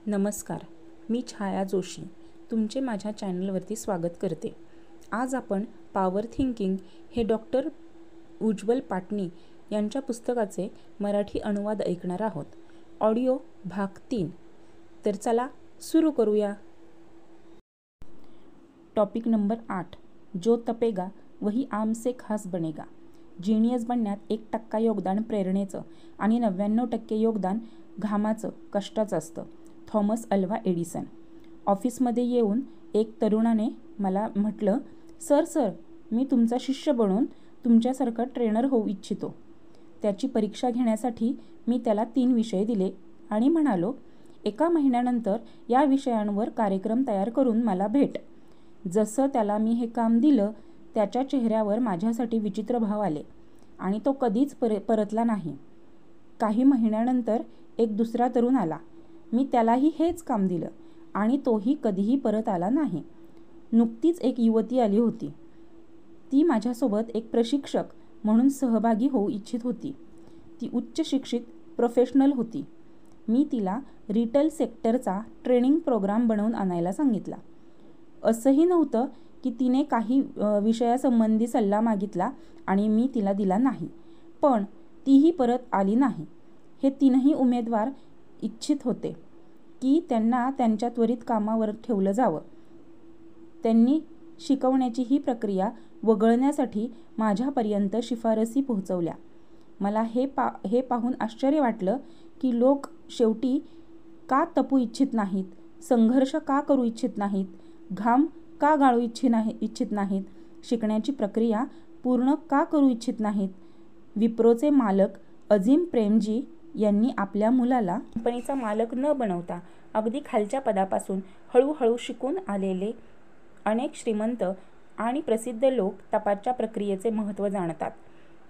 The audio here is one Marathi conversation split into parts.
नमस्कार, मी छाया जोशी तुमचे माझ्या चॅनलवरती स्वागत करते। आज आपण पॉवर थिंकिंग हे डॉक्टर उज्ज्वल पाटणी यांच्या पुस्तकाचे मराठी अनुवाद ऐकणार आहोत। ऑडिओ भाग 3। तर चला सुरू करूया। टॉपिक नंबर 8, जो तपेगा वही आम से खास बनेगा। जीनियस बनण्यात 1% योगदान प्रेरणेचं आणि 99% योगदान घामाचं, कष्टाचं असतं। Thomas Alva Edison. ऑफिसमध्ये येऊन एक तरुणाने मला म्हटलं, सर मी तुमचा शिष्य बनून तुमच्यासारखा ट्रेनर होऊ इच्छितो। त्याची परीक्षा घेण्यासाठी मी त्याला 3 विषय दिले आणि म्हणालो, 1 महिन्यानंतर या विषयांवर कार्यक्रम तयार करून मला भेट। जसं त्याला मी हे काम दिलं, त्याच्या चेहऱ्यावर माझ्यासाठी विचित्र भाव आले आणि तो कधीच परतला नाही। काही महिन्यानंतर एक दुसरा तरुण आला। मी त्यालाही हेच काम दिलं आणि तोही कधीही परत आला नाही। नुकतीच एक युवती आली होती। ती माझ्यासोबत एक प्रशिक्षक म्हणून सहभागी होऊ इच्छित होती। ती उच्च शिक्षित प्रोफेशनल होती। मी तिला रिटेल सेक्टरचा ट्रेनिंग प्रोग्राम बनवून आणायला सांगितला। असंही नव्हतं की तिने काही विषयासंबंधी सल्ला मागितला आणि मी तिला दिला नाही, पण तीही परत आली नाही। हे 3ही उमेदवार इच्छित होते की त्यांना त्यांच्या त्वरित कामावर ठेवलं जावं। त्यांनी शिकवण्याची ही प्रक्रिया वगळण्यासाठी माझ्यापर्यंत शिफारसी पोहोचवल्या। मला हे पाहून आश्चर्य वाटलं की लोक शेवटी का तपू इच्छित नाहीत, संघर्ष का करू इच्छित नाहीत, घाम का गाळू इच्छित नाहीत, शिकण्याची प्रक्रिया पूर्ण का करू इच्छित नाहीत। विप्रोचे मालक अजीम प्रेमजी यांनी आपल्या मुलाला कंपनीचा मालक न बनवता अगदी खालच्या पदापासून हळूहळू शिकून आलेले अनेक श्रीमंत आणि प्रसिद्ध लोक तपाच्या प्रक्रियेचे महत्त्व जाणतात,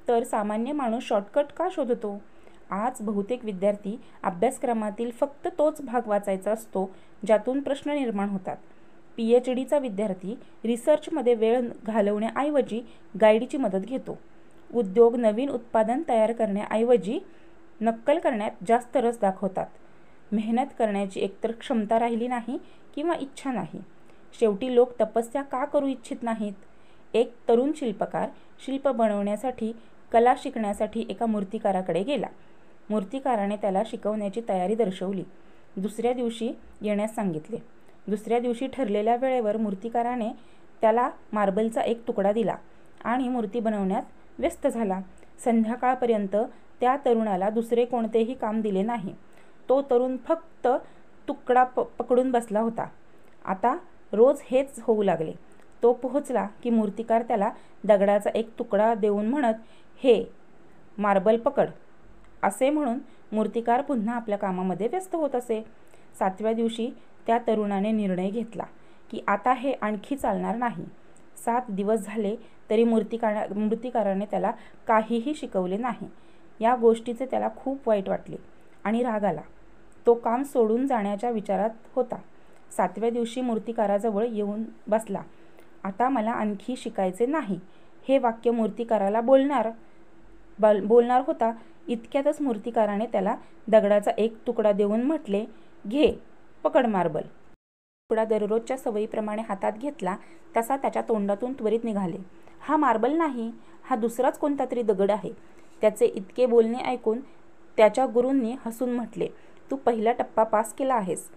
तर सामान्य माणूस शॉर्टकट का शोधतो? आज बहुतेक विद्यार्थी अभ्यासक्रमातील फक्त तोच भाग वाचायचा असतो ज्यातून प्रश्न निर्माण होतात। PhDचा विद्यार्थी रिसर्चमध्ये वेळ घालवण्याऐवजी गाईडची मदत घेतो। उद्योग नवीन उत्पादन तयार करण्याऐवजी नक्कल करण्यात जास्त रस दाखवतात। मेहनत करण्याची एकतर क्षमता राहिली नाही किंवा इच्छा नाही। शेवटी लोक तपस्या का करू इच्छित नाहीत? एक तरुण शिल्पकार शिल्प बनवण्यासाठी कला शिकण्यासाठी एका मूर्तिकाराकडे गेला। मूर्तिकाराने त्याला शिकवण्याची तयारी दर्शवली। दुसऱ्या दिवशी येण्यास सांगितले। दुसऱ्या दिवशी ठरलेल्या वेळेवर मूर्तिकाराने त्याला मार्बलचा एक तुकडा दिला आणि मूर्ती बनवण्यात व्यस्त झाला। संध्याकाळपर्यंत त्या तरुणाला दुसरे कोणतेही काम दिले नाही। तो तरुण फक्त तुकडा पकडून बसला होता। आता रोज हेच होऊ लागले। तो पोहोचला की मूर्तिकार त्याला दगडाचा एक तुकडा देऊन म्हणत, हे मार्बल पकड, असे म्हणून मूर्तिकार पुन्हा आपल्या कामामध्ये व्यस्त होत असे। 7व्या दिवशी त्या तरुणाने निर्णय घेतला की आता हे आणखी चालणार नाही। 7 दिवस झाले तरी मूर्तिकाराने त्याला काहीही शिकवले नाही। या गोष्टीचे त्याला खूप वाईट वाटले आणि राग आला। तो काम सोडून जाण्याच्या विचारात होता। 7व्या दिवशी मूर्तिकाराजवळ येऊन बसला। आता मला आणखी शिकायचे नाही, हे वाक्य मूर्तिकाराला बोलणार होता। इतक्यातच मूर्तिकाराने त्याला दगडाचा एक तुकडा देऊन म्हटले, घे, पकड मार्बल। तुकडा दररोजच्या सवयीप्रमाणे हातात घेतला तसा त्याच्या तोंडातून त्वरित निघाले, हा मार्बल नाही, हा दुसराच कोणता तरी दगड आहे। त्याचे इतके बोलणे ऐकून त्याच्या गुरूंनी हसून म्हटले, तू पहिला टप्पा पास केला आहेस।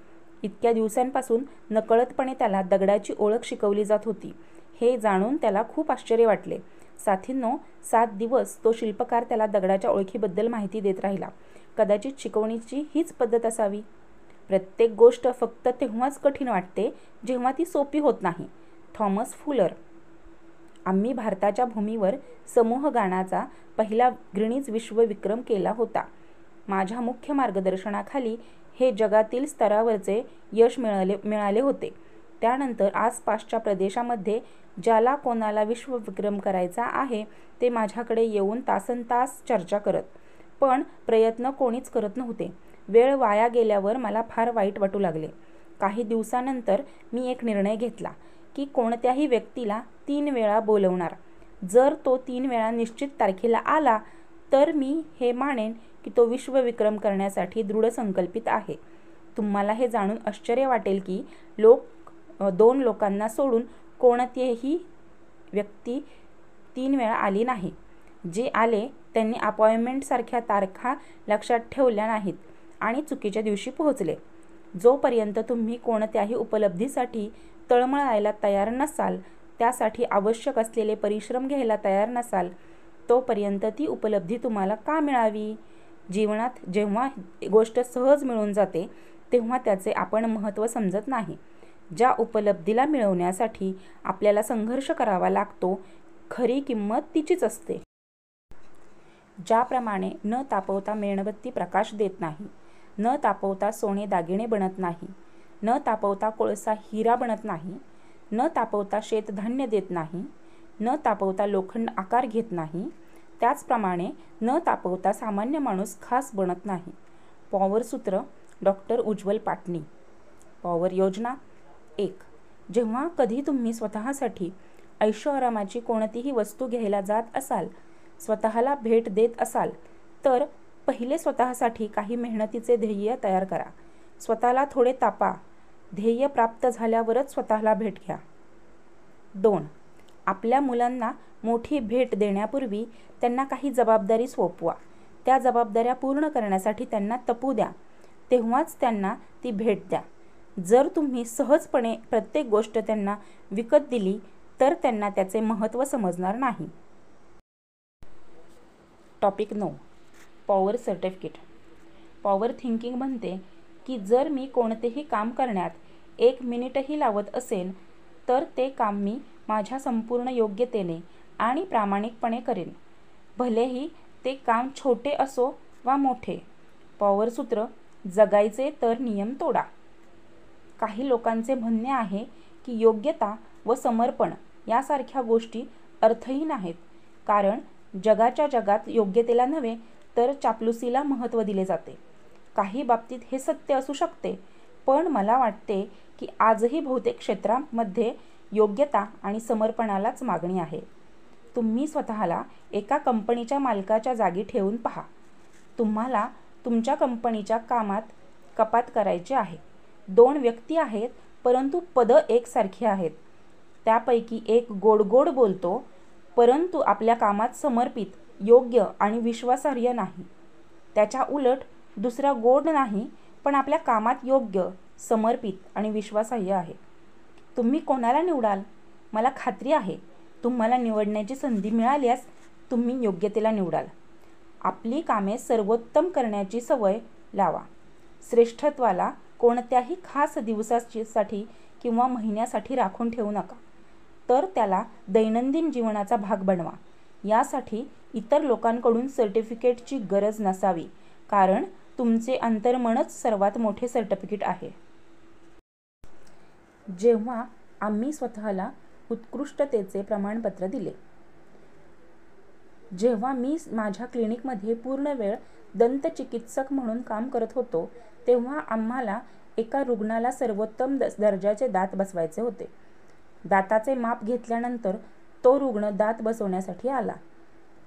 इतक्या दिवसांपासून नकळतपणे त्याला दगडाची ओळख शिकवली जात होती, हे जाणून त्याला खूप आश्चर्य वाटले। साथींनो, 7 दिवस तो शिल्पकार त्याला दगडाच्या ओळखीबद्दल माहिती देत राहिला। कदाचित शिकवणीची हीच पद्धत असावी। प्रत्येक गोष्ट फक्त तेव्हाच कठीण वाटते जेव्हा ती सोपी होत नाही। Thomas Fuller. आम्ही भारताच्या भूमीवर समूहगानाचा पहिला गिनीज विश्वविक्रम केला होता। माझ्या मुख्य मार्गदर्शनाखाली हे जगातील स्तरावरचे यश मिळाले होते। त्यानंतर आसपासच्या प्रदेशामध्ये ज्याला कोणाला विश्वविक्रम करायचा आहे ते माझ्याकडे येऊन तासनतास चर्चा करत, पण प्रयत्न कोणीच करत नव्हते। वेळ वाया गेल्यावर मला फार वाईट वाटू लागले। काही दिवसानंतर मी एक निर्णय घेतला की कोणत्याही व्यक्तीला 3 वेळा बोलवणार। जर तो 3 वेळा निश्चित तारखेला आला तर मी हे मानेन की तो विश्वविक्रम करण्यासाठी दृढ संकल्पित आहे। तुम्हाला हे जाणून आश्चर्य वाटेल की दोन लोकांना सोडून कोणतीही व्यक्ती 3 वेळा आली नाही. जे आले त्यांनी अपॉइंटमेंटसारख्या तारखा लक्षात ठेवल्या नाहीत आणि चुकीच्या दिवशी पोहोचले. जोपर्यंत तुम्ही कोणत्याही उपलब्धीसाठी तळमळायला तयार नसाल, त्यासाठी आवश्यक असलेले परिश्रम घ्यायला तयार नसाल, तोपर्यंत ती उपलब्धी तुम्हाला का मिळावी? जीवनात जेव्हा गोष्ट सहज मिळून जाते तेव्हा त्याचे आपण महत्त्व समजत नाही. ज्या उपलब्धीला मिळवण्यासाठी आपल्याला संघर्ष करावा लागतो, खरी किंमत तिचीच असते. ज्याप्रमाणे न तापवता मेणबत्ती प्रकाश देत नाही, न तापवता सोने दागिने बनत नाही, न तापवता कोळसा हिरा बनत नाही, न तापवता शेतधान्य देत नाही, न तापवता लोखंड आकार घेत नाही, त्याचप्रमाणे न तापवता सामान्य माणूस खास बनत नाही. पॉवर सूत्र डॉक्टर उज्ज्वल पाटणी. पॉवर योजना 1. जेव्हा कधी तुम्ही स्वतःसाठी ऐशोआरामाची कोणतीही वस्तू घ्यायला जात असाल, स्वतःला भेट देत असाल, तर पहिले स्वतःसाठी काही मेहनतीचे ध्येय तयार करा. स्वतःला थोडे तापा. ध्येय प्राप्त झाल्यावरच स्वतःला भेट घ्या. 2. आपल्या मुलांना मोठी भेट देण्यापूर्वी त्यांना काही जबाबदारी सोपवा. त्या जबाबदाऱ्या पूर्ण करण्यासाठी त्यांना तपू द्या. तेव्हाच त्यांना ती भेट द्या. जर तुम्ही सहजपणे प्रत्येक गोष्ट त्यांना विकत दिली तर त्यांना त्याचे महत्त्व समजणार नाही. Topic 9. Power certificate. Power thinking म्हणते की जर मी कोणतेही काम करण्यात 1 मिनिटही लावत असेन तर ते काम मी माझ्या संपूर्ण योग्यतेने आणि प्रामाणिकपणे करेन, भलेही ते काम छोटे असो वा मोठे. पॉवर सूत्र जगायचे तर नियम तोडा. काही लोकांचे म्हणणे आहे की योग्यता व समर्पण यासारख्या गोष्टी अर्थहीन आहेत, कारण जगाच्या जगात योग्यतेला नव्हे तर चापलुसीला महत्त्व दिले जाते. काही बाबतीत हे सत्य असू शकते, पण मला वाटते की आजही बहुतेक क्षेत्रांमध्ये योग्यता आणि समर्पणालाच मागणी आहे. तुम्ही स्वतःला एका कंपनीच्या मालकाच्या जागी ठेवून पहा. तुम्हाला तुमच्या कंपनीच्या कामात कपात करायची आहे. 2 व्यक्ती आहेत, परंतु पदं एकसारखी आहेत. त्यापैकी एक गोड गोड बोलतो, परंतु आपल्या कामात समर्पित, योग्य आणि विश्वासार्ह नाही. त्याच्या उलट दुसरा गोड नाही, पण आपल्या कामात योग्य, समर्पित आणि विश्वासार्ह आहे. तुम्ही कोणाला निवडाल? मला खात्री आहे तुम्हाला निवडण्याची संधी मिळाल्यास तुम्ही योग्यतेला निवडाल. आपली कामे सर्वोत्तम करण्याची सवय लावा. श्रेष्ठत्वाला कोणत्याही खास दिवसासाठी किंवा महिन्यासाठी राखून ठेवू नका, तर त्याला दैनंदिन जीवनाचा भाग बनवा. यासाठी इतर लोकांकडून सर्टिफिकेटची गरज नसावी, कारण तुमचे अंतर्मनच सर्वात मोठे सर्टिफिकेट आहे. जेव्हा आम्ही स्वतःला उत्कृष्टतेचे प्रमाणपत्र दिले. जेव्हा मी माझ्या क्लिनिकमध्ये पूर्ण वेळ दंतचिकित्सक म्हणून काम करत होतो, तेव्हा आम्हाला एका रुग्णाला सर्वोत्तम दर्जाचे दात बसवायचे होते. दाताचे माप घेतल्यानंतर तो रुग्ण दात बसवण्यासाठी आला.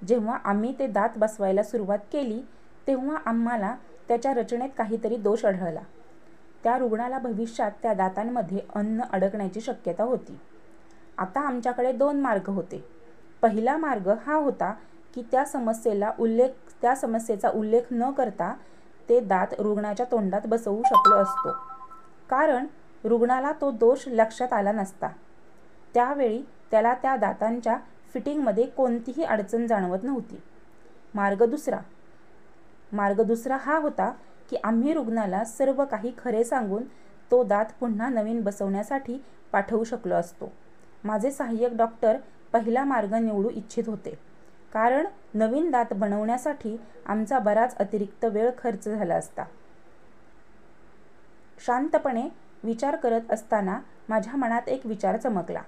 जेव्हा आम्ही ते दात बसवायला सुरुवात केली तेव्हा आम्हाला त्याच्या रचनेत काहीतरी दोष आढळला. त्या रुग्णाला भविष्यात त्या दातांमध्ये अन्न अडकण्याची शक्यता होती. आता आमच्याकडे 2 मार्ग होते. पहिला मार्ग हा होता की त्या समस्येचा उल्लेख न करता ते दात रुग्णाच्या तोंडात बसवू शकलो असतो, कारण रुग्णाला तो दोष लक्षात आला नसता. त्यावेळी त्याला त्या दातांच्या फिटिंगमध्ये कोणतीही अडचण जाणवत नव्हती. मार्ग दुसरा हा होता की आम्ही रुग्णाला सर्व काही खरे सांगून तो दात पुन्हा नवीन बसवण्यासाठी पाठवू शकलो असतो. माझे सहाय्यक डॉक्टर पहिला मार्ग निवडू इच्छित होते, कारण नवीन दात बनवण्यासाठी आमचा बराच अतिरिक्त वेळ खर्च झाला असता. शांतपणे विचार करत असताना माझ्या मनात एक विचार चमकला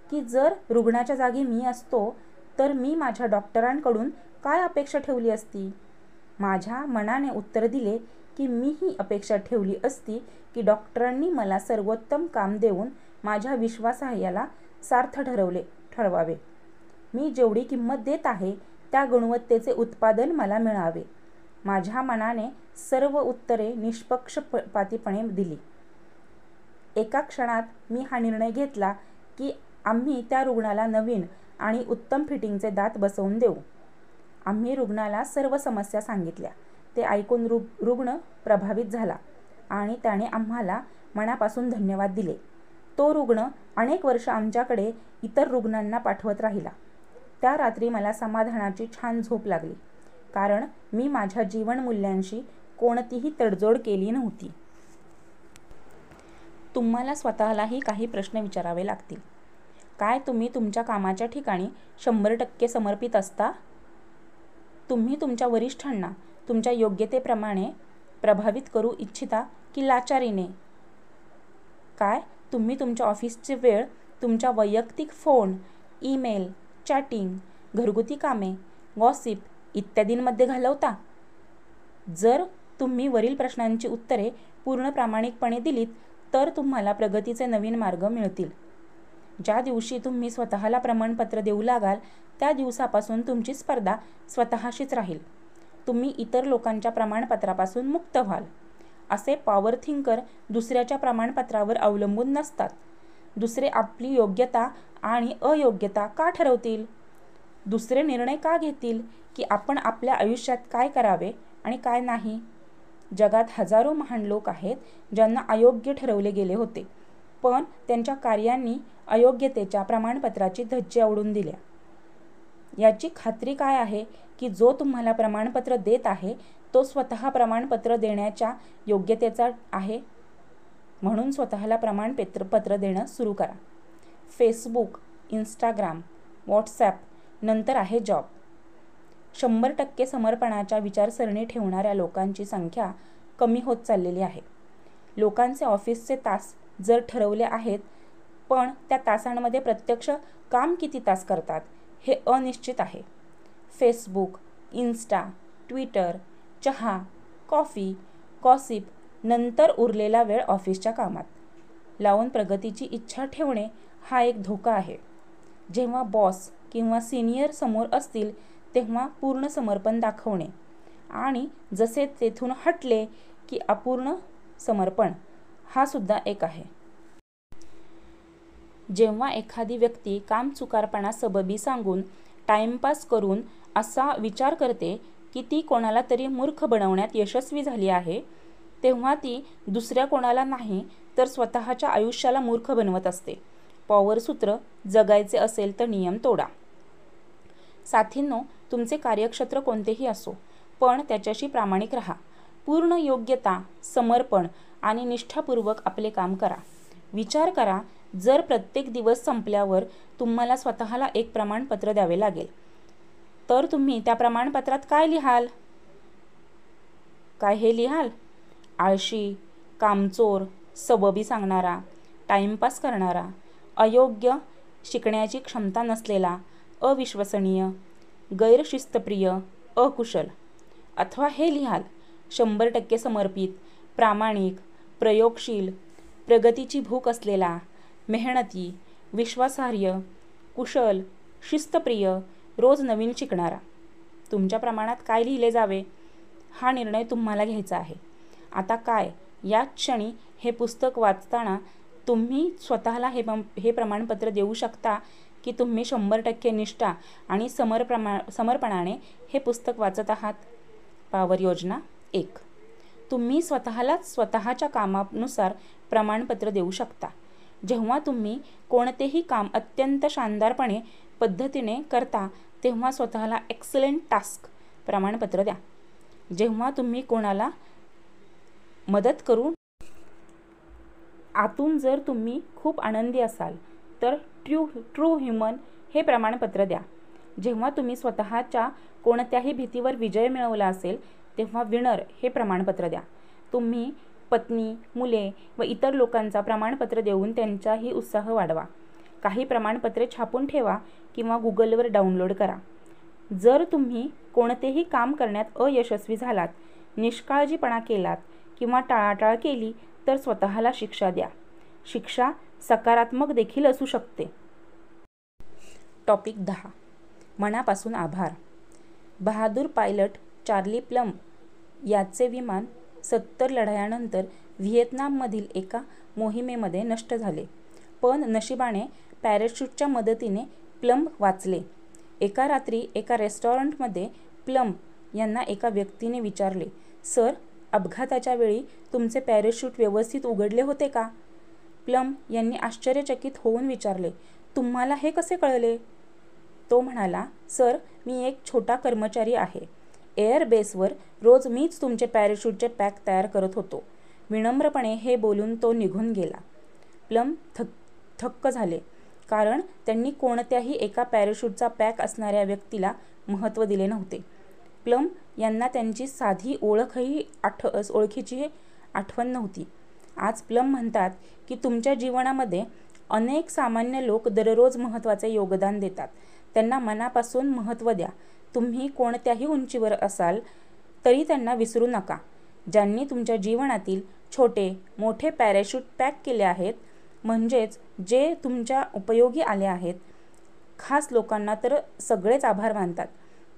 की जर रुग्णाच्या जागी मी असतो तर मी माझ्या डॉक्टरांकडून काय अपेक्षा ठेवली असती. माझ्या मनाने उत्तर दिले की मी ही अपेक्षा ठेवली असती की डॉक्टरांनी मला सर्वोत्तम काम देऊन माझ्या विश्वासार्हतेला सार्थ ठरवावे. मी जेवढी किंमत देत आहे त्या गुणवत्तेचे उत्पादन मला मिळावे. माझ्या मनाने सर्व उत्तरे निष्पक्षपातीपणे दिली. एका क्षणात मी हा निर्णय घेतला की आम्ही त्या रुग्णाला नवीन आणि उत्तम फिटिंगचे दात बसवून देऊ. आम्ही रुग्णाला सर्व समस्या सांगितल्या. ते ऐकून रुग्ण प्रभावित झाला आणि त्याने आम्हाला मनापासून धन्यवाद दिले. तो रुग्ण अनेक वर्ष आमच्याकडे इतर रुग्णांना पाठवत राहिला. त्या रात्री मला समाधानाची छान झोप लागली, कारण मी माझ्या जीवनमूल्यांशी कोणतीही तडजोड केली नव्हती. तुम्हाला स्वतःलाही काही प्रश्न विचारावे लागतील. काय तुम्ही तुमच्या कामाच्या ठिकाणी 100% समर्पित असता? तुम्ही तुमच्या वरिष्ठांना तुमच्या योग्यतेप्रमाणे प्रभावित करू इच्छिता की लाचारीने? काय तुम्ही तुमच्या ऑफिसची वेळ तुमच्या वैयक्तिक फोन, ईमेल, चॅटिंग, घरगुती कामे, गॉसिप इत्यादींमध्ये घालवता? जर तुम्ही वरील प्रश्नांची उत्तरे पूर्ण प्रामाणिकपणे दिलीत तर तुम्हाला प्रगतीचे नवीन मार्ग मिळतील. ज्या दिवशी तुम्ही स्वतःला प्रमाणपत्र देऊ लागाल त्या दिवसापासून तुमची स्पर्धा स्वतःशीच राहील. तुम्ही इतर लोकांच्या प्रमाणपत्रापासून मुक्त व्हाल. असे पॉवर थिंकर दुसऱ्याच्या प्रमाणपत्रावर अवलंबून नसतात. दुसरे आपली योग्यता आणि अयोग्यता का ठरवतील? दुसरे निर्णय का घेतील की आपण आपल्या आयुष्यात काय करावे आणि काय नाही? जगात हजारो महान लोक आहेत ज्यांना अयोग्य ठरवले गेले होते, पण त्यांच्या कार्यांनी अयोग्यतेच्या प्रमाणपत्राची धज्जी आवडून दिल्या. याची खात्री काय आहे की जो तुम्हाला प्रमाणपत्र देत आहे तो स्वतः प्रमाणपत्र देण्याच्या योग्यतेचा आहे? म्हणून स्वतःला प्रमाणपत्र देणं सुरू करा. फेसबुक, इंस्टाग्राम, व्हॉट्सॲप, नंतर आहे जॉब. 100% समर्पणाच्या विचारसरणी ठेवणाऱ्या लोकांची संख्या कमी होत चाललेली आहे. लोकांचे ऑफिसचे तास जर ठरवले आहेत, पण त्या तासांमध्ये प्रत्यक्ष काम किती तास करतात हे अनिश्चित आहे. फेसबुक, इन्स्टा, ट्विटर, चहा, कॉफी, गॉसिप, नंतर उरलेला वेळ ऑफिसच्या कामात लावून प्रगतीची इच्छा ठेवणे हा एक धोका आहे. जेव्हा बॉस किंवा सिनियर समोर असतील तेव्हा पूर्ण समर्पण दाखवणे आणि जसे तेथून हटले की अपूर्ण समर्पण हा सुद्धा एक आहे. जेव्हा एखादी व्यक्ती कामचुकारपणा सबबी सांगून टाइमपास करून असा विचार करते की ती कोणाला तरी मूर्ख बनवण्यात यशस्वी झाली आहे, तेव्हा ती दुसऱ्या कोणाला नाही तर स्वतःच्या आयुष्याला मूर्ख बनवत असते. पॉवर सूत्र जगायचे असेल तर नियम तोडा. साथींनो, तुमचे कार्यक्षेत्र कोणतेही असो, पण त्याच्याशी प्रामाणिक राहा. पूर्ण योग्यता, समर्पण आणि निष्ठापूर्वक आपले काम करा. विचार करा, जर प्रत्येक दिवस संपल्यावर तुम्हाला स्वतःला एक प्रमाणपत्र द्यावे लागेल तर तुम्ही त्या प्रमाणपत्रात काय लिहाल? काय हे लिहाल? आळशी, कामचोर, सबबी सांगणारा, टाइमपास करणारा, अयोग्य, शिकण्याची क्षमता नसलेला, अविश्वसनीय, गैरशिस्तप्रिय, अकुशल? अथवा हे लिहाल 100% समर्पित, प्रामाणिक, प्रयोगशील, प्रगतीची भूक असलेला, मेहनती, विश्वासार्ह, कुशल, शिस्तप्रिय, रोज नवीन शिकणारा? तुमच्या प्रमाणात काय लिहिले जावे हा निर्णय तुम्हाला घ्यायचा आहे. आता काय, या क्षणी हे पुस्तक वाचताना तुम्ही स्वतःला हे प्रमाणपत्र देऊ शकता की तुम्ही 100% निष्ठा आणि समर्पणाने हे पुस्तक वाचत आहात? पॉवर योजना 1. तुम्ही स्वतःलाच स्वतःच्या कामानुसार प्रमाणपत्र देऊ शकता. जेव्हा तुम्ही कोणतेही काम अत्यंत शानदारपणे पद्धतीने करता तेव्हा स्वतःला एक्सलंट टास्क प्रमाणपत्र द्या. जेव्हा तुम्ही कोणाला मदत करू आतून जर तुम्ही खूप आनंदी असाल तर ट्रू ह्युमन हे प्रमाणपत्र द्या. जेव्हा तुम्ही स्वतःच्या कोणत्याही भीतीवर विजय मिळवला असेल तेव्हा विनर हे प्रमाणपत्र द्या. तुम्ही पत्नी, मुले व इतर लोकांचा प्रमाणपत्र देऊन त्यांचाही उत्साह वाढवा. काही प्रमाणपत्रे छापून ठेवा किंवा गुगलवर डाउनलोड करा. जर तुम्ही कोणतेही काम करण्यात अयशस्वी झालात, निष्काळजीपणा केलात किंवा टाळाटाळ केली तर स्वतःला शिक्षा द्या. शिक्षा सकारात्मक देखील असू शकते. टॉपिक 10. मनापासून आभार. बहादूर पायलट चार्ली प्लम याचे विमान 70 लढायांनंतर व्हिएतनाममधील एका मोहिमेमध्ये नष्ट झाले. पण नशिबाने पॅराशूटच्या मदतीने प्लम वाचले. एका रात्री एका रेस्टॉरंटमध्ये प्लम यांना एका व्यक्तीने विचारले, "सर, अपघाताच्या वेळी तुमचे पॅराशूट व्यवस्थित उघडले होते का?" प्लम यांनी आश्चर्यचकित होऊन विचारले, "तुम्हाला हे कसे कळले?" तो म्हणाला, "सर, मी एक छोटा कर्मचारी आहे. एअरबेसवर रोज मीच तुमचे पॅराशूटचे पॅक तयार करत होतो." विनम्रपणे हे बोलून तो निघून गेला. प्लम थक्क झाले, कारण त्यांनी कोणत्याही एका पॅराशूटचा पॅक असणाऱ्या व्यक्तीला महत्त्व दिले नव्हते. प्लम यांना त्यांची साधी ओळखीची आठवण नव्हती. आज प्लम म्हणतात की तुमच्या जीवनामध्ये अनेक सामान्य लोक दररोज महत्त्वाचे योगदान देतात. त्यांना मनापासून महत्त्व द्या. तुम्ही कोणत्याही उंचीवर असाल तरी त्यांना विसरू नका. ज्यांनी तुमच्या जीवनातील छोटे मोठे पॅराशूट पॅक केले आहेत, म्हणजेच जे तुमच्या उपयोगी आले आहेत. खास लोकांना तर सगळेच आभार मानतात,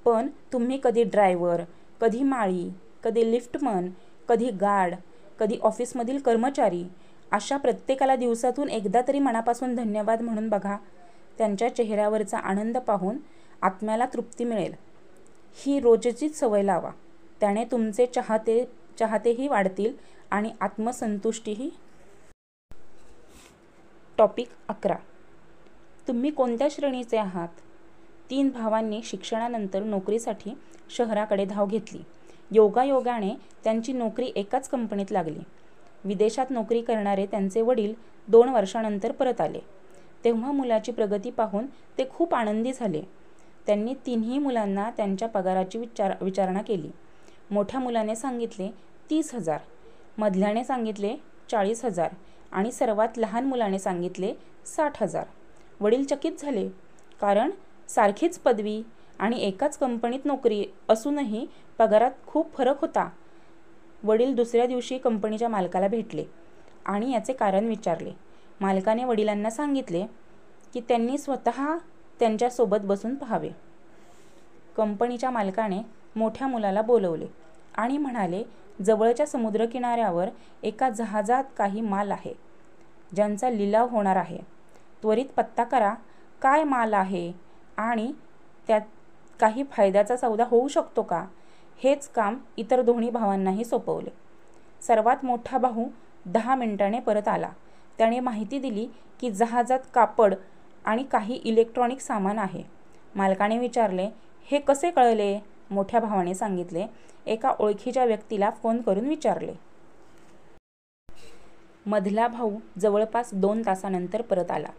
पण तुम्ही कधी ड्रायव्हर, कधी माळी, कधी लिफ्टमन, कधी गार्ड, कधी ऑफिसमधील कर्मचारी, अशा प्रत्येकाला दिवसातून एकदा तरी मनापासून धन्यवाद म्हणून बघा. त्यांच्या चेहऱ्यावरचा आनंद पाहून आत्म्याला तृप्ती मिळेल. ही रोजचीच सवय लावा. त्याने तुमचे चाहतेही वाढतील आणि आत्मसंतुष्टीही. टॉपिक 11. तुम्ही कोणत्या श्रेणीचे आहात? 3 भावांनी शिक्षणानंतर नोकरीसाठी शहराकडे धाव घेतली. योगायोगाने त्यांची नोकरी एकाच कंपनीत लागली. विदेशात नोकरी करणारे त्यांचे वडील 2 वर्षांनंतर परत आले. तेव्हा मुलाची प्रगती पाहून ते खूप आनंदी झाले. त्यांनी 3ही मुलांना त्यांच्या पगाराची विचारणा केली. मोठ्या मुलाने सांगितले 30,000, मधल्याने सांगितले 40,000 आणि सर्वात लहान मुलाने सांगितले 60,000. वडील चकित झाले, कारण सारखीच पदवी आणि एकाच कंपनीत नोकरी असूनही पगारात खूप फरक होता. वडील दुसऱ्या दिवशी कंपनीच्या मालकाला भेटले आणि याचे कारण विचारले. मालकाने वडिलांना सांगितले की त्यांनी स्वतः त्यांच्यासोबत बसून पाहावे. कंपनीच्या मालकाने मोठ्या मुलाला बोलवले आणि म्हणाले, "जवळच्या समुद्रकिनाऱ्यावर एका जहाजात काही माल आहे, ज्यांचा लिलाव होणार आहे. त्वरित पत्ता करा काय माल आहे आणि त्यात काही फायद्याचा सौदा होऊ शकतो का?" हेच काम इतर दोन्ही भावांनाही सोपवले. सर्वात मोठा भाऊ 10 मिनिटांनी परत आला. त्याने माहिती दिली की जहाजात कापड आणि काही इलेक्ट्रॉनिक सामान आहे. मालकाने विचारले, "हे कसे कळले?" मोठ्या भावाने सांगितले, "एका ओळखीच्या व्यक्तीला फोन करून विचारले." मधला भाऊ जवळपास 2 तासानंतर परत आला.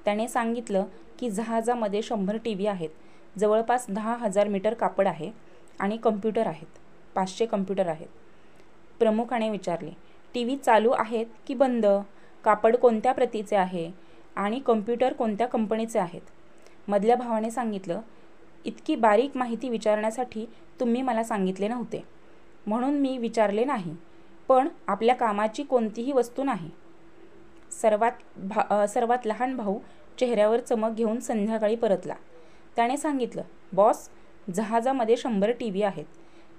त्याने सांगितलं की जहाजामध्ये 100 टीव्ही आहेत, जवळपास 10,000 मीटर कापड आहे आणि कम्प्युटर आहेत, 500 कम्प्युटर आहेत. प्रमुखाने विचारले, "टीव्ही चालू आहेत की बंद? कापड कोणत्या प्रतीचे आहे आणि कम्प्युटर कोणत्या कंपनीचे आहेत?" मधल्या भावाने सांगितलं, "इतकी बारीक माहिती विचारण्यासाठी तुम्ही मला सांगितले नव्हते, म्हणून मी विचारले नाही. पण आपल्या कामाची कोणतीही वस्तू नाही." सर्वात लहान भाऊ चेहऱ्यावर चमक घेऊन संध्याकाळी परतला. त्याने सांगितलं, "बॉस, जहाजामध्ये 100 टीव्ही आहेत,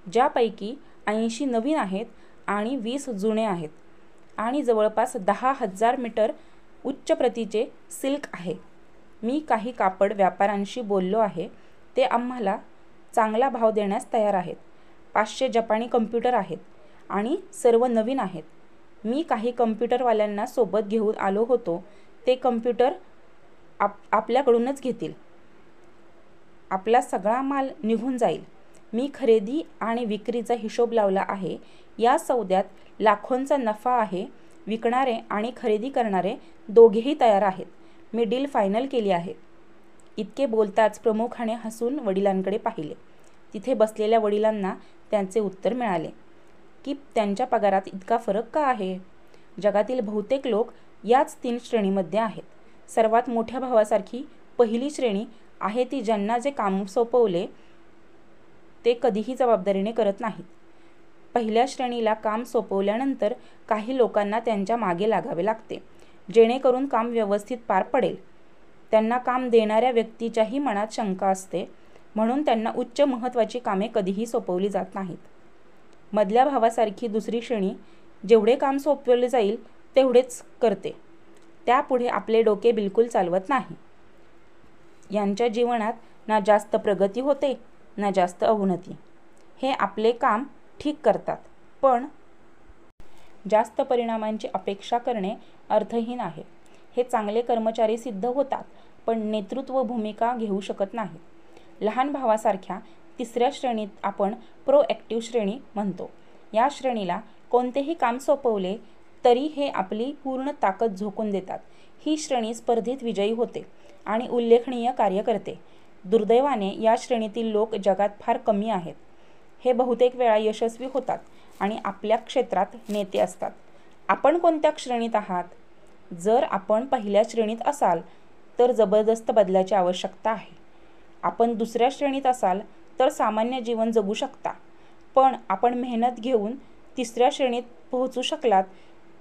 ज्यापैकी 80 नवीन आहेत आणि 20 जुने आहेत आणि जवळपास 10,000 मीटर उच्च प्रतीचे सिल्क आहे. मी काही कापड व्यापाऱ्यांशी बोललो आहे, ते आम्हाला चांगला भाव देण्यास तयार आहेत. 500 जपानी कम्प्युटर आहेत आणि सर्व नवीन आहेत. मी काही कम्प्युटरवाल्यांना सोबत घेऊन आलो होतो. ते कम्प्युटर आपल्याकडूनच घेतील. आपला सगळा माल निघून जाईल. मी खरेदी आणि विक्रीचा हिशोब लावला आहे. या सौद्यात लाखोंचा नफा आहे. विकणारे आणि खरेदी करणारे दोघेही तयार आहेत. मी डील फायनल केली आहे." इतके बोलताच प्रमुखाने हसून वडिलांकडे पाहिले. तिथे बसलेल्या वडिलांना त्यांचे उत्तर मिळाले की त्यांच्या पगारात इतका फरक का आहे. जगातील बहुतेक लोक याच 3 श्रेणीमध्ये आहेत. सर्वात मोठ्या भावासारखी पहिली श्रेणी आहे ती ज्यांना जे काम सोपवले ते कधीही जबाबदारीने करत नाहीत. पहिल्या श्रेणीला काम सोपवल्यानंतर काही लोकांना त्यांच्या मागे लागावे लागते, जेणेकरून काम व्यवस्थित पार पडेल. त्यांना काम देणाऱ्या व्यक्तीच्याही मनात शंका असते, म्हणून त्यांना उच्च महत्त्वाची कामे कधीही सोपवली जात नाहीत. मधल्या भावासारखी दुसरी श्रेणी जेवढे काम सोपवले जाईल तेवढेच करते, त्यापुढे आपले डोके बिलकुल चालवत नाही. यांच्या जीवनात ना जास्त प्रगती होते ना जास्त अवनती. हे आपले काम ठीक करतात, पण जास्त परिणामांची अपेक्षा करणे अर्थहीन आहे. हे चांगले कर्मचारी सिद्ध होतात, पण नेतृत्व भूमिका घेऊ शकत नाहीत. लहान भावासारख्या तिसऱ्या श्रेणीत आपण प्रोॲक्टिव्ह श्रेणी म्हणतो. या श्रेणीला कोणतेही काम सोपवले तरी हे आपली पूर्ण ताकद झोकून देतात. ही श्रेणी स्पर्धेत विजयी होते आणि उल्लेखनीय कार्य करते. दुर्दैवाने या श्रेणीतील लोक जगात फार कमी आहेत. हे बहुतेक वेळा यशस्वी होतात आणि आपल्या क्षेत्रात नेते असतात. आपण कोणत्या श्रेणीत आहात? जर आपण पहिल्या श्रेणीत असाल तर जबरदस्त बदलाची आवश्यकता आहे. आपण दुसऱ्या श्रेणीत असाल तर सामान्य जीवन जगू शकता. पण आपण मेहनत घेऊन तिसऱ्या श्रेणीत पोहोचू शकलात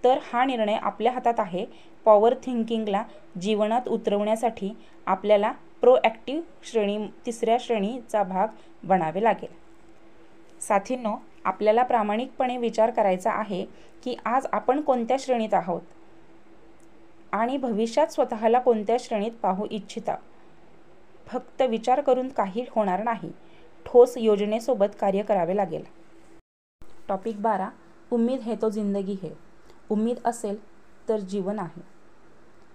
तर हा निर्णय आपल्या हातात आहे. पॉवर थिंकिंगला जीवनात उतरवण्यासाठी आपल्याला प्रोॲक्टिव्ह श्रेणी तिसऱ्या श्रेणीचा भाग बनावे लागेल. साथींनो, आपल्याला प्रामाणिकपणे विचार करायचा आहे की आज आपण कोणत्या श्रेणीत आहोत आणि भविष्यात स्वतःला कोणत्या श्रेणीत पाहू इच्छिता. फक्त विचार करून काही होणार नाही. ठोस योजनेसोबत कार्य करावे लागेल. टॉपिक 12. उम्मीद है तो जिंदगी है. उम्मीद असेल तर जीवन आहे.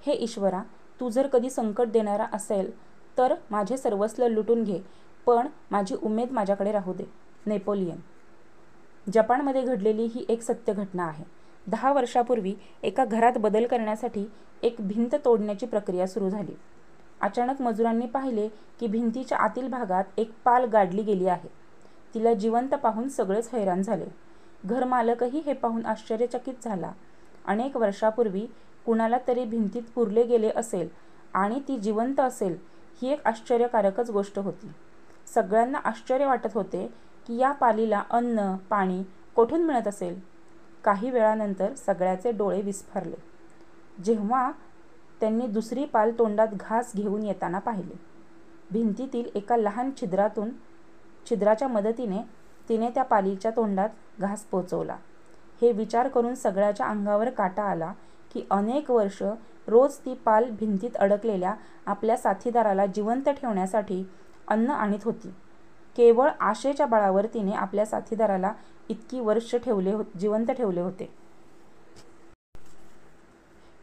हे ईश्वरा, तू जर कधी संकट देणारा असेल तर माझे सर्वस्व लुटून घे, पण माझी उमेद माझ्याकडे राहू दे. नेपोलियन. जपानमध्ये घडलेली ही एक सत्य घटना आहे. 10 वर्षापूर्वी एका घरात बदल करण्यासाठी एक भिंत तोडण्याची प्रक्रिया सुरू झाली. अचानक मजुरांनी पाहिले की भिंतीच्या आतील भागात एक पाल गाडली गेली आहे. तिला जिवंत पाहून सगळेच हैराण झाले. घरमालकही हे पाहून आश्चर्यचकित झाला. अनेक वर्षापूर्वी कुणाला तरी भिंतीत पुरले गेले असेल आणि ती जिवंत असेल ही एक आश्चर्यकारकच गोष्ट होती. सगळ्यांना आश्चर्य वाटत होते की या पालीला अन्न पाणी कोठून मिळत असेल. काही वेळानंतर सगळ्याचे डोळे विस्फारले जेव्हा त्यांनी दुसरी पाल तोंडात घास घेऊन येताना पाहिले. भिंतीतील एका लहान छिद्राच्या मदतीने तिने त्या पालीच्या तोंडात घास पोचवला. हे विचार करून सगळ्याच्या अंगावर काटा आला की अनेक वर्ष रोज ती पाल भिंतीत अडकलेल्या आपल्या साथीदाराला जिवंत ठेवण्यासाठी अन्न आणत होती. केवळ आशेच्या बळावर तिने आपल्या साथीदाराला इतकी वर्ष जिवंत ठेवले होते.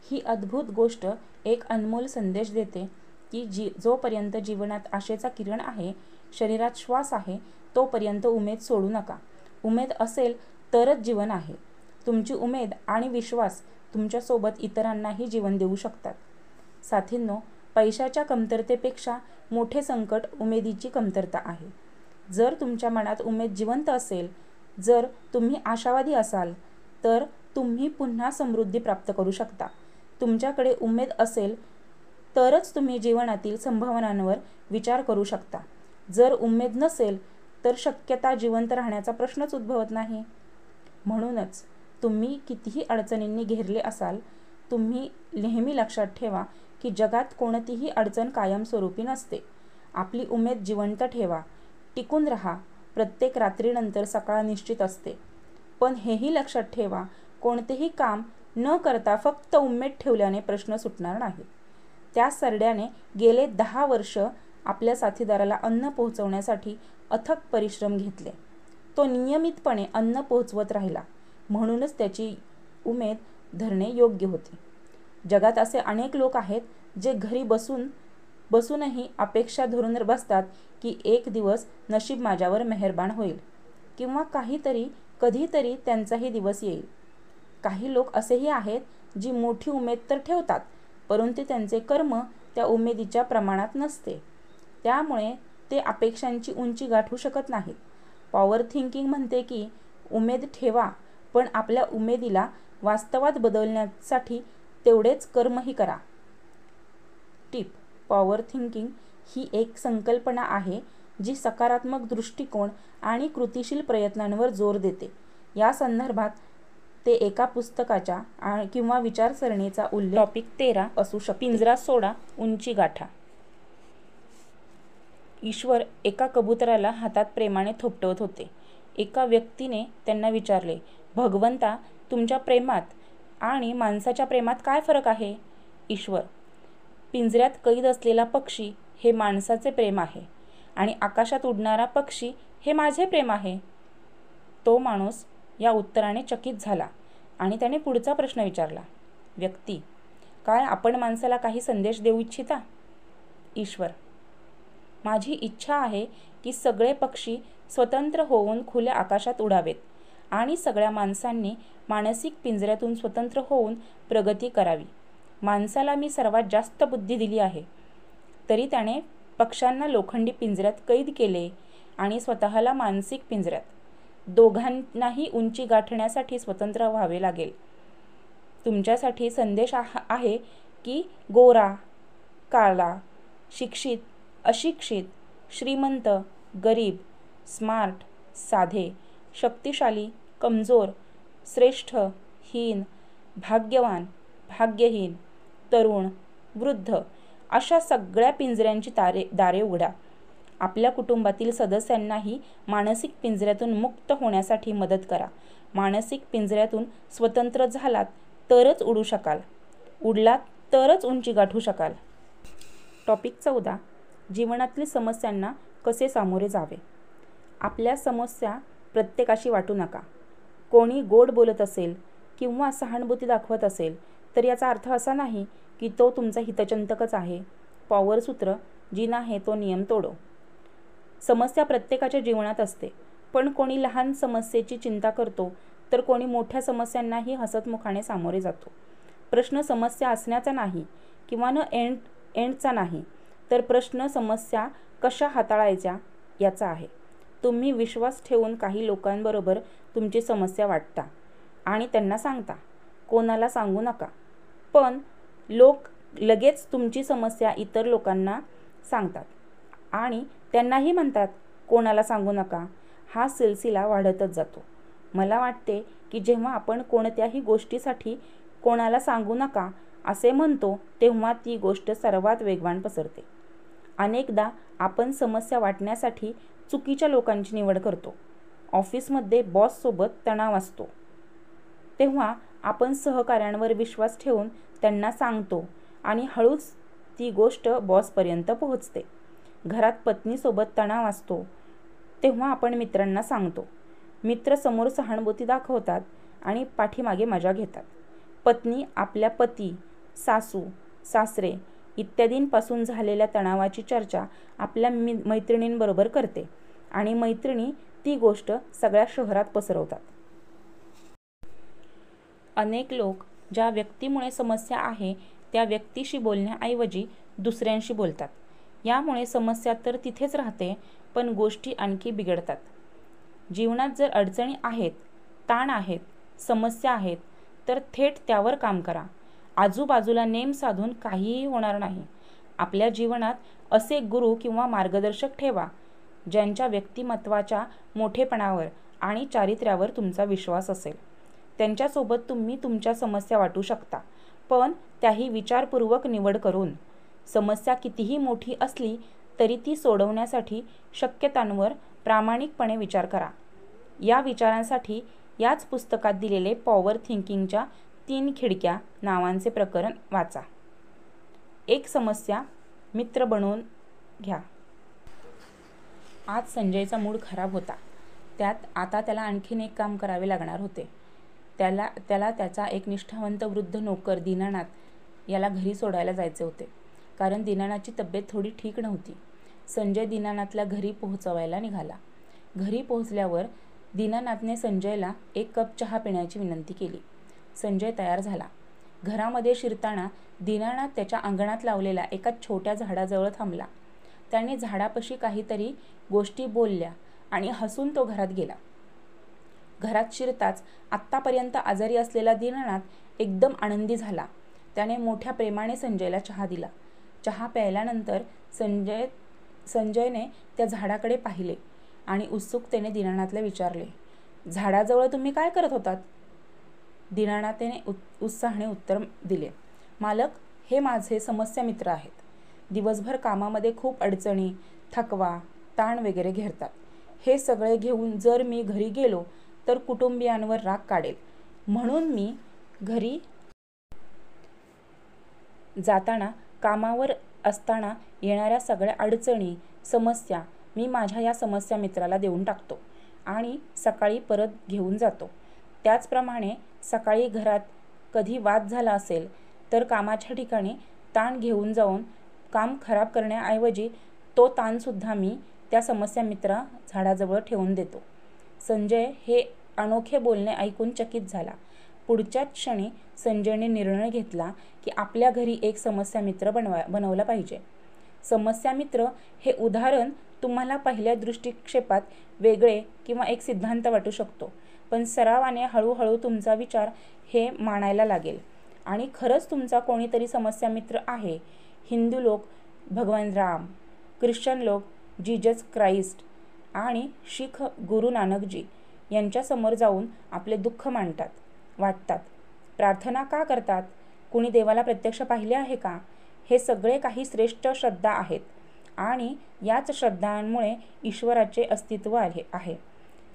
ही अद्भुत गोष्ट एक अनमोल संदेश देते की जोपर्यंत जीवनात आशेचा किरण आहे, शरीरात श्वास आहे, तोपर्यंत उमेद सोडू नका. उमेद असेल तरच जीवन आहे. तुमची उमेद आणि विश्वास तुमच्यासोबत इतरांनाही जीवन देऊ शकतात. साथींनो, पैशाच्या कमतरतेपेक्षा मोठे संकट उमेदीची कमतरता आहे. जर तुमच्या मनात उमेद जिवंत असेल, जर तुम्ही आशावादी असाल तर तुम्ही पुन्हा समृद्धी प्राप्त करू शकता. तुमच्याकडे उमेद असेल तरच तुम्ही जीवनातील संभावनांवर विचार करू शकता. जर उमेद नसेल तर शक्यता जिवंत राहण्याचा प्रश्नच उद्भवत नाही. म्हणूनच तुम्ही कितीही अडचणींनी घेरले असाल, तुम्ही नेहमी लक्षात ठेवा की जगात कोणतीही अडचण कायमस्वरूपी नसते. आपली उमेद जिवंत ठेवा, टिकून राहा. प्रत्येक रात्रीनंतर सकाळ निश्चित असते. पण हेही लक्षात ठेवा, कोणतेही काम न करता फक्त उमेद ठेवल्याने प्रश्न सुटणार नाहीत. त्या सरड्याने गेले 10 वर्ष आपल्या साथीदाराला अन्न पोहोचवण्यासाठी अथक परिश्रम घेतले. तो नियमितपणे अन्न पोहोचवत राहिला, म्हणूनच त्याची उमेद धरणे योग्य होते. जगात असे अनेक लोक आहेत जे घरी बसूनही अपेक्षा धरून बसतात की एक दिवस नशीब माझ्यावर मेहरबान होईल किंवा कधीतरी त्यांचाही दिवस येईल. काही लोक असेही आहेत जी मोठी उमेद तर ठेवतात, परंतु त्यांचे कर्म त्या उमेदीच्या प्रमाणात नसते. त्यामुळे ते अपेक्षांची उंची गाठू शकत नाहीत. पॉवर थिंकिंग म्हणते की उमेद ठेवा, पण आपल्या उमेदीला वास्तवात बदलण्यासाठी तेवढेच कर्मही करा. टिप: पॉवर थिंकिंग ही एक संकल्पना आहे जी सकारात्मक दृष्टिकोन आणि कृतिशील प्रयत्नांवर जोर देते. या संदर्भात ते एका पुस्तकाच्या किंवा विचारसरणीचा उल्लेख. टॉपिक 13 असू शकते. पिंजरा सोडा, उंची गाठा. ईश्वर एका कबुतराला हातात प्रेमाने थोपटवत होते. एका व्यक्तीने त्यांना विचारले, भगवंता, तुमच्या प्रेमात आणि माणसाच्या प्रेमात काय फरक आहे? ईश्वर, पिंजऱ्यात कैद असलेला पक्षी हे माणसाचे प्रेम आहे आणि आकाशात उडणारा पक्षी हे माझे प्रेम आहे. तो माणूस या उत्तराने चकित झाला आणि त्याने पुढचा प्रश्न विचारला, व्यक्ती, काय आपण माणसाला काही संदेश देऊ इच्छिता? ईश्वर, माझी इच्छा आहे की सगळे पक्षी स्वतंत्र होऊन खुल्या आकाशात उडावेत आणि सगळ्या माणसांनी मानसिक पिंजऱ्यातून स्वतंत्र होऊन प्रगती करावी. माणसाला मी सर्वात जास्त बुद्धी दिली आहे, तरी त्याने पक्ष्यांना लोखंडी पिंजऱ्यात कैद केले आणि स्वतःला मानसिक पिंजऱ्यात. दोघांनाही उंची गाठण्यासाठी स्वतंत्र व्हावे लागेल. तुमच्यासाठी संदेश आहे की गोरा, काळा, शिक्षित, अशिक्षित, श्रीमंत, गरीब, स्मार्ट, साधे, शक्तिशाली, कमजोर, श्रेष्ठ, हीन, भाग्यवान, भाग्यहीन, तरुण, वृद्ध अशा सगळ्या पिंजऱ्यांची दारे उघडा. आपल्या कुटुंबातील सदस्यांनाही मानसिक पिंजऱ्यातून मुक्त होण्यासाठी मदत करा. मानसिक पिंजऱ्यातून स्वतंत्र झालात तरच उडू शकाल. उडलात तरच उंची गाठू शकाल. टॉपिक 14. जीवनातील समस्यांना कसे सामोरे जावे. आपल्या समस्या प्रत्येकाशी वाटू नका. कोणी गोड बोलत असेल किंवा सहानुभूती दाखवत असेल तर याचा अर्थ असा नाही की तो तुमचा हितचिंतकच आहे. पॉवर सूत्र, जिना है तो नियम तोडो. समस्या प्रत्येकाच्या जीवनात असते, पण कोणी लहान समस्येची चिंता करतो तर कोणी मोठ्या समस्यांनाही हसतमुखाने सामोरे जातो. प्रश्न समस्या असण्याचा नाही किंवा एंडचा नाही, तर प्रश्न समस्या कशा हाताळायच्या याचा आहे. तुम्ही विश्वास ठेवून काही लोकांबरोबर तुमची समस्या वाटता आणि त्यांना सांगता. कोणाला सांगू नका. पण लोक लगेच तुमची समस्या इतर लोकांना सांगतात आणि त्यांनाही म्हणतात कोणाला सांगू नका. हा सिलसिला वाढतच जातो. मला वाटते की जेव्हा आपण कोणत्याही गोष्टीसाठी कोणाला सांगू नका असे म्हणतो तेव्हा ती गोष्ट सर्वात वेगवान पसरते. अनेकदा आपण समस्या वाटण्यासाठी चुकीच्या लोकांची निवड करतो. ऑफिसमध्ये बॉससोबत तणाव असतो तेव्हा आपण सहकाऱ्यांवर विश्वास ठेवून त्यांना सांगतो आणि हळूच ती गोष्ट बॉसपर्यंत पोहोचते. घरात पत्नीसोबत तणाव असतो तेव्हा आपण मित्रांना सांगतो. मित्र समोर सहानुभूती दाखवतात आणि पाठीमागे मजा घेतात. पत्नी आपल्या पती, सासू, सासरे इत्यादींपासून झालेल्या तणावाची चर्चा आपल्या मैत्रिणींबरोबर करते आणि मैत्रिणी ती गोष्ट सगळ्या शहरात पसरवतात. अनेक लोक ज्या व्यक्तीमुळे समस्या आहे त्या व्यक्तीशी बोलण्याऐवजी दुसऱ्यांशी बोलतात. यामुळे समस्या तर तिथेच राहते, पण गोष्टी आणखी बिघडतात. जीवनात जर अडचणी आहेत, ताण आहेत, समस्या आहेत तर थेट त्यावर काम करा. आजूबाजूला नेम साधून काहीही होणार नाही. आपल्या जीवनात असे गुरु किंवा मार्गदर्शक ठेवा ज्यांच्या व्यक्तिमत्वाच्या मोठेपणावर आणि चारित्र्यावर तुमचा विश्वास असेल. त्यांच्यासोबत तुम्ही तुमच्या समस्या वाटू शकता, पण त्याही विचारपूर्वक निवड करून. समस्या कितीही मोठी असली तरी ती सोडवण्यासाठी शक्यतांवर प्रामाणिकपणे विचार करा. या विचारांसाठी याच पुस्तकात दिलेले पॉवर थिंकिंगच्या 3 खिडक्या नावांचे प्रकरण वाचा. एक समस्या मित्र बनवून घ्या. आज संजयचा मूड खराब होता. त्यात आता त्याला आणखीन एक काम करावे लागणार होते. त्याला त्याचा एक निष्ठावंत वृद्ध नोकर दीनानाथ याला घरी सोडायला जायचे होते, कारण दीनानाथची तब्येत थोडी ठीक नव्हती. संजय दीनानाथला घरी पोहोचवायला निघाला. घरी पोहोचल्यावर दीनानाथने संजयला 1 कप चहा पिण्याची विनंती केली. संजय तयार झाला. घरामध्ये शिरताना दीनानाथ त्याच्या अंगणात लावलेल्या एका छोट्या झाडाजवळ थांबला. त्याने झाडापाशी काहीतरी गोष्टी बोलल्या आणि हसून तो घरात गेला. घरात शिरताच आत्तापर्यंत आजारी असलेला दीनानाथ एकदम आनंदी झाला. त्याने मोठ्या प्रेमाने संजयला चहा दिला. चहा प्यायल्यानंतर संजयने त्या झाडाकडे पाहिले आणि उत्सुकतेने दीनानाथला विचारले, झाडाजवळ तुम्ही काय करत होतात? दीनानाथने उत्साहाने उत्तर दिले, मालक, हे माझे समस्या मित्र आहेत. दिवसभर कामामध्ये खूप अडचणी, थकवा, ताण वगैरे घेरतात. हे सगळे घेऊन जर मी घरी गेलो तर कुटुंबियांवर राग काढेल. म्हणून मी घरी जाताना कामावर असताना येणाऱ्या सगळ्या अडचणी, समस्या मी माझ्या या समस्या मित्राला देऊन टाकतो आणि सकाळी परत घेऊन जातो. त्याचप्रमाणे सकाळी घरात कधी वाद झाला असेल तर कामाच्या ठिकाणी ताण घेऊन जाऊन काम खराब करण्याऐवजी तो ताणसुद्धा मी त्या समस्या मित्रा झाडाजवळ ठेवून देतो. संजय हे अनोखे बोलणे ऐकून चकित झाला. पुढच्याच क्षणी संजयने निर्णय घेतला की आपल्या घरी एक समस्या मित्र बनवला पाहिजे. समस्या मित्र हे उदाहरण तुम्हाला पहिल्या दृष्टिक्षेपात वेगळे किंवा एक सिद्धांत वाटू शकतो, पण सरावाने हळूहळू तुमचा विचार हे मानायला लागेल आणि खरंच तुमचा कोणीतरी समस्या मित्र आहे. हिंदू लोक भगवान राम, ख्रिश्चन लोक जीजस क्राइस्ट आणि शीख गुरु नानकजी यांच्यासमोर जाऊन आपले दुःख मांडतात, वाटतात, प्रार्थना का करतात, कुणी देवाला प्रत्यक्ष पाहिले आहे का? हे सगळे काही श्रेष्ठ श्रद्धा आहेत आणि याच श्रद्धांमुळे ईश्वराचे अस्तित्व आहे.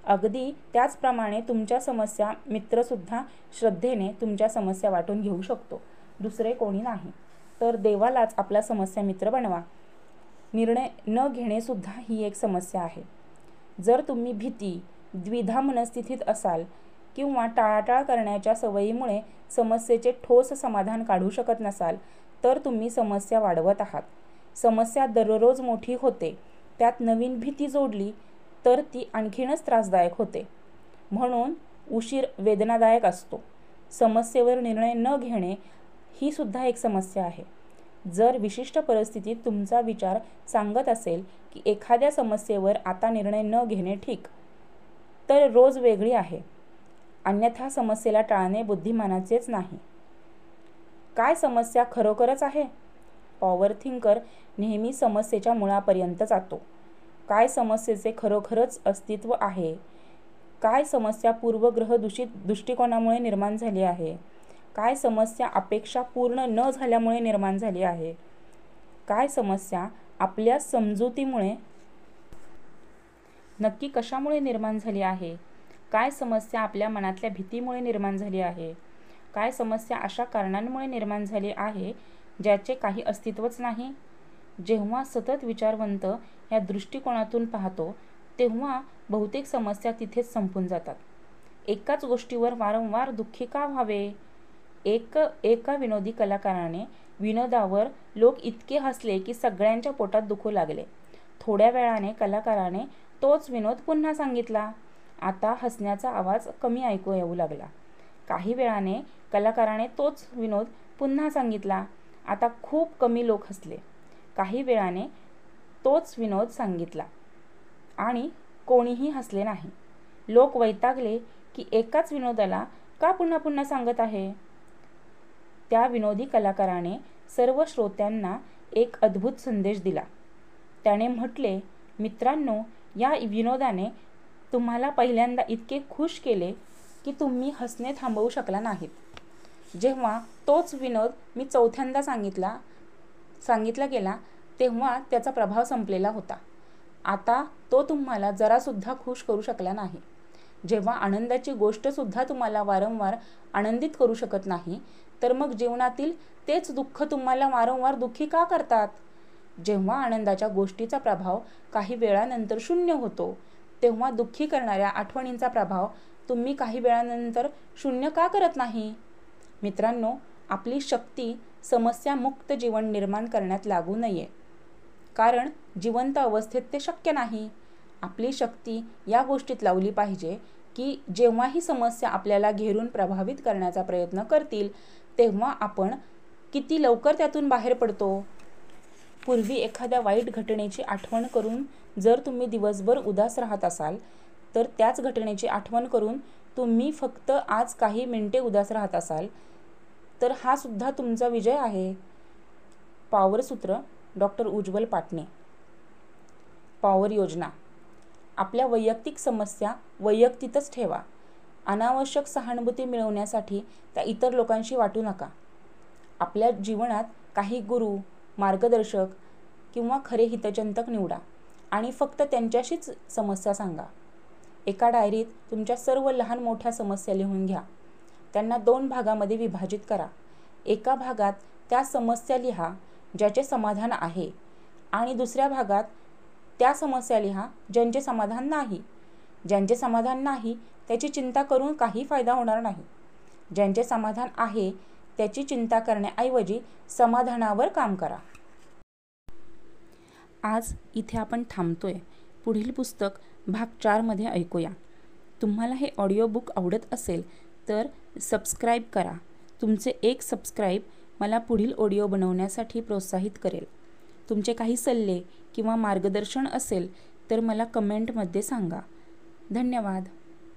अगदी त्याचप्रमाणे तुमच्या समस्या मित्रसुद्धा श्रद्धेने तुमच्या समस्या वाटून घेऊ शकतो, दुसरे कोणी नाही. तर देवालाच आपला समस्या मित्र बनवा. निर्णय न घेणेसुद्धा ही एक समस्या आहे. जर तुम्ही भीती, द्विधा मनस्थितीत असाल किंवा टाळाटाळ करण्याच्या सवयीमुळे समस्येचे ठोस समाधान काढू शकत नसाल तर तुम्ही समस्या वाढवत आहात. समस्या दररोज मोठी होते, त्यात नवीन भीती जोडली तर ती आणखीनच त्रासदायक होते. म्हणून उशीर वेदनादायक असतो. समस्येवर निर्णय न घेणे ही सुद्धा एक समस्या आहे. जर विशिष्ट परिस्थितीत तुमचा विचार सांगत असेल की एखाद्या समस्येवर आता निर्णय न घेणे ठीक, तर रोज वेगळी आहे, अन्यथा समस्येला टाळणे बुद्धिमानाचेच नाही. काय समस्या खरोखरच आहे? पॉवर थिंकर नेहमी समस्येच्या मुळापर्यंत जातो. काय समस्येचे खरोखरच अस्तित्व आहे? काय समस्या पूर्वग्रह दूषित दृष्टिकोनामुळे निर्माण झाली आहे? काय समस्या अपेक्षा पूर्ण न झाल्यामुळे निर्माण झाली आहे? काय समस्या आपल्या समजुतीमुळे नक्की कशामुळे निर्माण झाली आहे? काय समस्या आपल्या मनातल्या भीतीमुळे निर्माण झाली आहे? काय समस्या अशा कारणांमुळे निर्माण झाली आहे ज्याचे काही अस्तित्वच नाही? जेव्हा सतत विचारवंत या दृष्टिकोनातून पाहतो तेव्हा बहुतेक समस्या तिथेच संपून जातात. एकाच गोष्टीवर वारंवार दुःखी का व्हावे? एका विनोदी कलाकाराने विनोदावर लोक इतके हसले की सगळ्यांच्या पोटात दुखू लागले. थोड्या वेळाने कलाकाराने तोच विनोद पुन्हा सांगितला. आता हसण्याचा आवाज कमी ऐकू येऊ लागला. काही वेळाने कलाकाराने तोच विनोद पुन्हा सांगितला. आता खूप कमी लोक हसले. काही वेळाने तोच विनोद सांगितला आणि कोणीही हसले नाही. लोक वैतागले की एकाच विनोदाला का पुन्हा पुन्हा सांगत आहे? त्या विनोदी कलाकाराने सर्व श्रोत्यांना एक अद्भुत संदेश दिला. त्याने म्हटले, मित्रांनो, या विनोदाने तुम्हाला पहिल्यांदा इतके खुश केले की तुम्ही हसणे थांबवू शकला नाहीत. जेव्हा तोच विनोद मी चौथ्यांदा सांगितला गेला तेव्हा त्याचा प्रभाव संपलेला होता. आता तो तुम्हाला जरासुद्धा खुश करू शकला नाही. जेव्हा आनंदाची गोष्टसुद्धा तुम्हाला वारंवार आनंदित करू शकत नाही, तर मग जीवनातील तेच दुःख तुम्हाला वारंवार दुःखी का करतात? जेव्हा आनंदाच्या गोष्टीचा प्रभाव काही वेळानंतर शून्य होतो, तेव्हा दुःखी करणाऱ्या आठवणींचा प्रभाव तुम्ही काही वेळानंतर शून्य का करत नाही? मित्रांनो, आपली शक्ती समस्यामुक्त जीवन निर्माण करण्यात लागू नये, कारण जिवंत अवस्थेत ते शक्य नाही. आपली शक्ती या गोष्टीत लावली पाहिजे की जेव्हाही समस्या आपल्याला घेरून प्रभावित करण्याचा प्रयत्न करतील तेव्हा आपण किती लवकर त्यातून बाहेर पडतो. पूर्वी एखाद्या वाईट घटनेची आठवण करून जर तुम्ही दिवसभर उदास राहत असाल, तर त्याच घटनेची आठवण करून तुम्ही फक्त आज काही मिनिटे उदास राहत असाल, तर हा सुद्धा तुमचा विजय आहे. पॉवर सूत्र, डॉक्टर उज्ज्वल पाटणे. पॉवर योजना. आपल्या वैयक्तिक समस्या वैयक्तिकच ठेवा. अनावश्यक सहानुभूती मिळवण्यासाठी त्या इतर लोकांशी वाटू नका. आपल्या जीवनात काही गुरु, मार्गदर्शक किंवा खरे हितचिंतक निवडा आणि फक्त त्यांच्याशीच समस्या सांगा. एका डायरीत तुमच्या सर्व लहान मोठ्या समस्या लिहून घ्या. त्यांना 2 भागामध्ये विभाजित करा. एका भागात त्या समस्या लिहा ज्याचे समाधान आहे आणि दुसऱ्या भागात त्या समस्या लिहा ज्यांचे समाधान नाही. ज्यांचे समाधान नाही त्याची चिंता करून काही फायदा होणार नाही. ज्यांचे समाधान आहे त्याची चिंता करण्याऐवजी समाधानावर काम करा. आज इथे आपण थांबतोय. पुढील पुस्तक भाग 4 मध्ये ऐकूया. तुम्हाला हे ऑडिओ बुक आवडत असेल तर सबस्क्राईब करा. तुमचे एक सबस्क्राईब मला पुढील ऑडिओ बनवण्यासाठी प्रोत्साहित करेल. तुमचे काही सल्ले किंवा मार्गदर्शन असेल तर मला कमेंटमध्ये सांगा. धन्यवाद.